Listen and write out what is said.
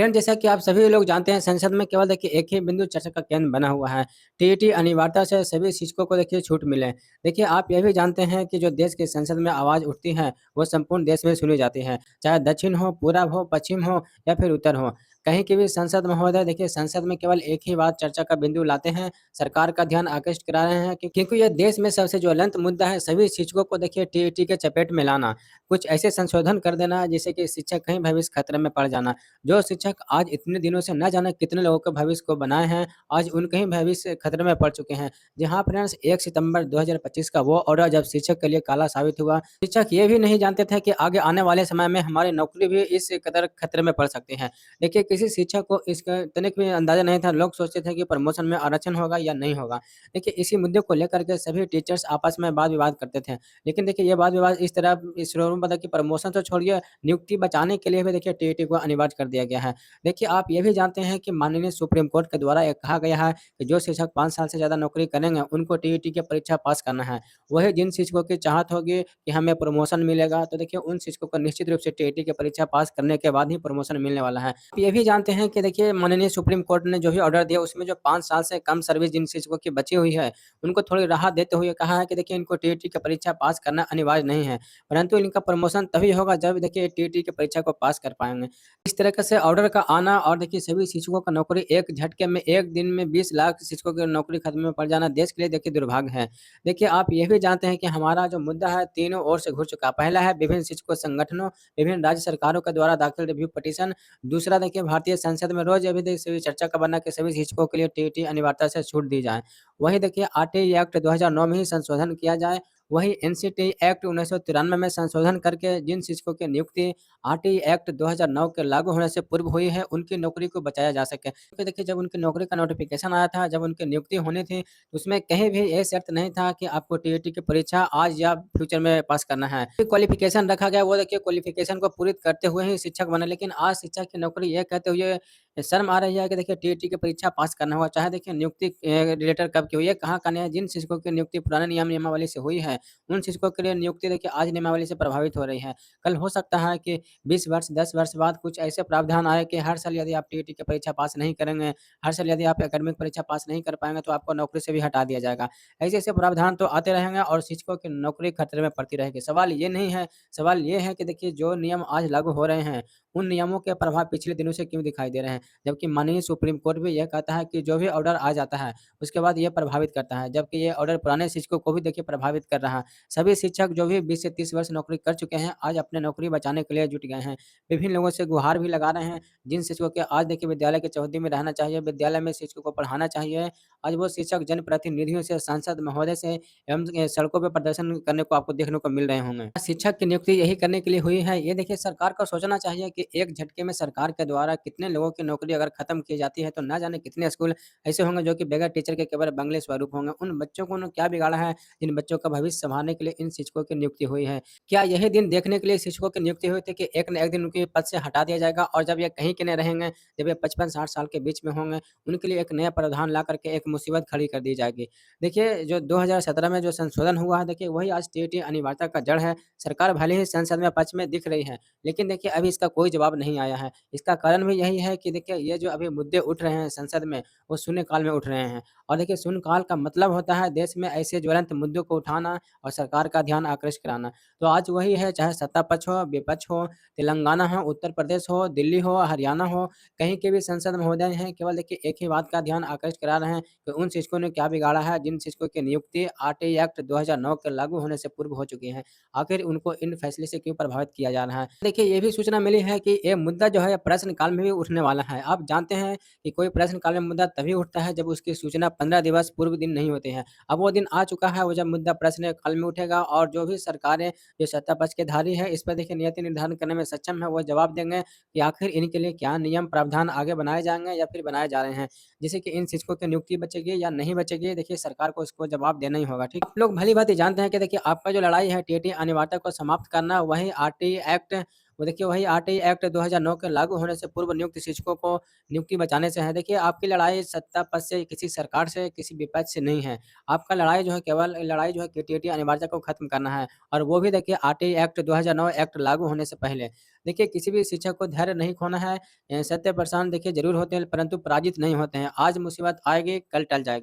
Friend, जैसा कि आप सभी लोग जानते हैं, संसद में केवल देखिए एक ही बिंदु चर्चा का केंद्र बना हुआ है। टीईटी अनिवार्यता से सभी शिक्षकों को देखिए छूट मिले। देखिए, आप ये भी जानते हैं कि जो देश की संसद में आवाज़ उठती है, वो संपूर्ण देश में सुनी जाती है। चाहे दक्षिण हो, पूरब हो, पश्चिम हो या फिर उत्तर हो। कहीं की भी संसद महोदय देखिए, संसद में केवल एक ही बात चर्चा का बिंदु लाते हैं, सरकार का ध्यान आकृष्ट करा रहे हैं, क्योंकि ये देश में सबसे ज्वलंत मुद्दा है, सभी शिक्षकों को देखिए टीईटी के चपेट में लाना। कुछ ऐसे संशोधन कर देना जिससे कि शिक्षक कहीं भविष्य खतरे में पड़ जाना। जो शिक्षक आज इतने दिनों से न जाने कितने लोगों के भविष्य को बनाए हैं, आज उनके ही भविष्य खतरे में पड़ चुके हैं। जी हाँ फ्रेंड्स, 1 सितंबर 2025 का वो ऑर्डर जब शिक्षक के लिए काला साबित हुआ। शिक्षक ये भी नहीं जानते थे कि आगे आने वाले समय में हमारी नौकरी भी इस कदर खतरे में पड़ सकती है। देखिए, किसी शिक्षक को इसका तनिक भी अंदाज़ा नहीं था। लोग सोचते थे कि प्रमोशन में आरक्षण होगा या नहीं होगा। देखिए, इसी मुद्दे को लेकर के सभी टीचर्स आपस में वाद-विवाद करते थे। लेकिन देखिए, ये वाद-विवाद इस तरह इस शोर में बदला कि प्रमोशन तो छोड़िए, नियुक्ति बचाने के लिए भी देखिए टीईटी को अनिवार्य कर दिया गया है। देखिए, आप ये भी जानते हैं कि माननीय सुप्रीम कोर्ट के द्वारा ये कहा गया है कि जो शिक्षक 5 साल से ज़्यादा नौकरी करेंगे, उनको टीईटी की परीक्षा पास करना है। वही जिन शिक्षकों की चाहत होगी कि हमें प्रमोशन मिलेगा, तो देखिए उन शिक्षकों को निश्चित रूप से टीईटी की परीक्षा पास करने के बाद ही प्रमोशन मिलने वाला है। आप ये भी जानते हैं कि देखिए माननीय सुप्रीम कोर्ट ने जो भी ऑर्डर दिया, उसमें जो 5 साल से कम सर्विस जिन शिक्षकों की बची हुई है, उनको थोड़ी राहत देते हुए कहा है कि देखिए इनको टीईटी की परीक्षा पास करना अनिवार्य नहीं है, परंतु इनका प्रमोशन तभी होगा जब देखिए टीईटी की परीक्षा को पास कर पाएँगे। इस तरीके से ऑर्डर का आना और देखिए सभी शिक्षकों का नौकरी एक झटके में एक दिन में 20 लाख शिक्षकों की नौकरी खत्म में पड़ जाना देश के लिए देखिए दुर्भाग्य है। देखिए, आप ये भी जानते हैं कि हमारा जो मुद्दा है तीनों ओर से घुर चुका। पहला है विभिन्न शिक्षकों संगठनों, विभिन्न राज्य सरकारों के द्वारा दाखिल रिव्यू पिटीशन। दूसरा देखिए भारतीय संसद में रोज़ अभी सभी चर्चा का बना कि सभी शिक्षकों के लिए टीईटी अनिवार्यता से छूट दी जाए। वहीं देखिए आरटीई एक्ट 2009 में ही संशोधन किया जाए। वहीं एनसीटी एक्ट 1993 में संशोधन करके जिन शिक्षकों की नियुक्ति आरटीई एक्ट 2009 के लागू होने से पूर्व हुई है, उनकी नौकरी को बचाया जा सके। क्योंकि देखिए जब उनकी नौकरी का नोटिफ़िकेशन आया था, जब उनकी नियुक्ति होनी थी, तो उसमें कहीं भी ये शर्त नहीं था कि आपको टीईटी की परीक्षा आज या फ्यूचर में पास करना है। क्वालिफ़िकेशन रखा गया, वो देखिए क्वालिफ़िकेशन को पूरी करते हुए ही शिक्षक बने। लेकिन आज शिक्षक की नौकरी ये कहते हुए शर्म आ रही है कि देखिए टीईटी की परीक्षा पास करना होगा। चाहे देखिए नियुक्ति रिलेटेड कब की हुई है, कहाँ का नहीं है, जिन शिक्षकों की नियुक्ति पुराने नियमावली से हुई है, उन शिक्षकों के लिए नियुक्ति देखिए आज नियमावली से प्रभावित हो रही है। कल हो सकता है कि 20 वर्ष, 10 वर्ष बाद कुछ ऐसे प्रावधान आए कि हर साल यदि आप टीईटी की परीक्षा पास नहीं करेंगे, हर साल यदि आप एकेडमिक परीक्षा पास नहीं कर पाएँगे, तो आपको नौकरी से भी हटा दिया जाएगा। ऐसे-ऐसे प्रावधान तो आते रहेंगे और शिक्षकों की नौकरी खतरे में पड़ती रहेगी। सवाल ये नहीं है, सवाल ये है कि देखिए जो नियम आज लागू हो रहे हैं, उन नियमों के प्रभाव पिछले दिनों से क्यों दिखाई दे रहे हैं? जबकि माननीय सुप्रीम कोर्ट भी यह कहता है कि जो भी ऑर्डर आ जाता है, उसके बाद ये प्रभावित करता है। जबकि ये ऑर्डर पुराने शिक्षकों को भी देखिए प्रभावित कर रहा है। सभी शिक्षक जो भी 20 से 30 वर्ष नौकरी कर चुके हैं, आज अपने नौकरी बचाने के लिए जुट गए हैं। विभिन्न लोगों से गुहार भी लगा रहे हैं, जिन शिक्षकों के आज देखिए विद्यालय की चौहद्दी में रहना चाहिए, विद्यालय में शिक्षकों को पढ़ाना चाहिए। आज वो शिक्षक जनप्रतिनिधियों से, सांसद महोदय से एवं सड़कों पे प्रदर्शन करने को आपको देखने को मिल रहे होंगे। शिक्षक की नियुक्ति यही करने के लिए हुई है। ये देखिए सरकार को सोचना चाहिए कि एक झटके में सरकार के द्वारा कितने लोगों की नौकरी अगर खत्म की जाती है, तो ना जाने कितने स्कूल ऐसे होंगे जो कि बगैर टीचर के केवल बंगले स्वरूप होंगे। उन बच्चों को उन्होंने क्या बिगाड़ा है, जिन बच्चों का भविष्य सँभालने के लिए इन शिक्षकों की नियुक्ति हुई है। क्या यही दिन देखने के लिए शिक्षकों की नियुक्ति हुई थी कि एक न एक दिन उनके पद से हटा दिया जाएगा और जब ये कहीं के नहीं रहेंगे, जब ये 55-60 साल के बीच में होंगे, उनके लिए एक नया प्रावधान ला कर के एक मुसीबत खड़ी कर दी जाएगी। देखिए, जो 2017 में जो संशोधन हुआ है, देखिए वही आज टीईटी अनिवार्यता का जड़ है। सरकार भले ही संसद में पक्ष में दिख रही है, लेकिन देखिए अभी इसका कोई जवाब नहीं आया है। इसका कारण भी यही है कि देखिए ये जो अभी मुद्दे उठ रहे हैं संसद में, वो शून्यकाल में उठ रहे हैं। और देखिए शून्यकाल का मतलब होता है देश में ऐसे ज्वलंत मुद्दों को उठाना और सरकार का ध्यान आकृष्ट कराना। तो आज वही है, चाहे सत्ता पक्ष हो, विपक्ष हो, तेलंगाना हो, उत्तर प्रदेश हो, दिल्ली हो, हरियाणा हो, कहीं के भी संसद महोदय हैं, केवल देखिए एक ही बात का ध्यान आकृष्ट करा रहे हैं कि उन शिक्षकों ने क्या बिगाड़ा है, जिन शिक्षकों की नियुक्ति आरटीई एक्ट 2009 के लागू होने से पूर्व हो चुकी है। आखिर उनको इन फैसले से क्यों प्रभावित किया जा रहा है? देखिए, ये भी सूचना मिली है कि ये मुद्दा जो है प्रश्नकाल में भी उठने वाला है। आप जानते हैं कि कोई प्रश्नकाल में मुद्दा तभी उठता है जब उसकी सूचना 15 दिवस पूर्व दिन नहीं होते हैं। अब वो दिन आ चुका है, वो जब मुद्दा प्रश्नकाल में उठेगा और जो भी सरकारें जो सत्ता पक्ष के धारी है, इस पर देखिए नीति निर्धारण करने में सक्षम है, वो जवाब देंगे कि आखिर इनके लिए क्या नियम प्रावधान आगे बनाए जाएँगे या फिर बनाए जा रहे हैं। जिससे कि इन शिक्षकों की नियुक्ति बचेगी या नहीं बचेगी, देखिए सरकार को इसको जवाब देना ही होगा, ठीक। आप लोग भली-भाँति जानते हैं कि देखिए आपका जो लड़ाई है टीईटी अनिवार्यता को समाप्त करना, वही आरटीई एक्ट वो देखिए वही आरटीई एक्ट 2009 के लागू होने से पूर्व नियुक्त शिक्षकों को नियुक्ति बचाने से है। देखिए आपकी लड़ाई सत्ता पद से, किसी सरकार से, किसी विपक्ष से नहीं है। आपका लड़ाई जो है केवल लड़ाई जो है टीटीटी अनिवार्यता को खत्म करना है और वो भी देखिए आरटीई एक्ट 2009 एक्ट लागू होने से पहले। देखिए किसी भी शिक्षक को धैर्य नहीं खोना है। सत्य परेशान देखिए ज़रूर होते हैं परंतु पराजित नहीं होते हैं। आज मुसीबत आएगी, कल टल जाएगी।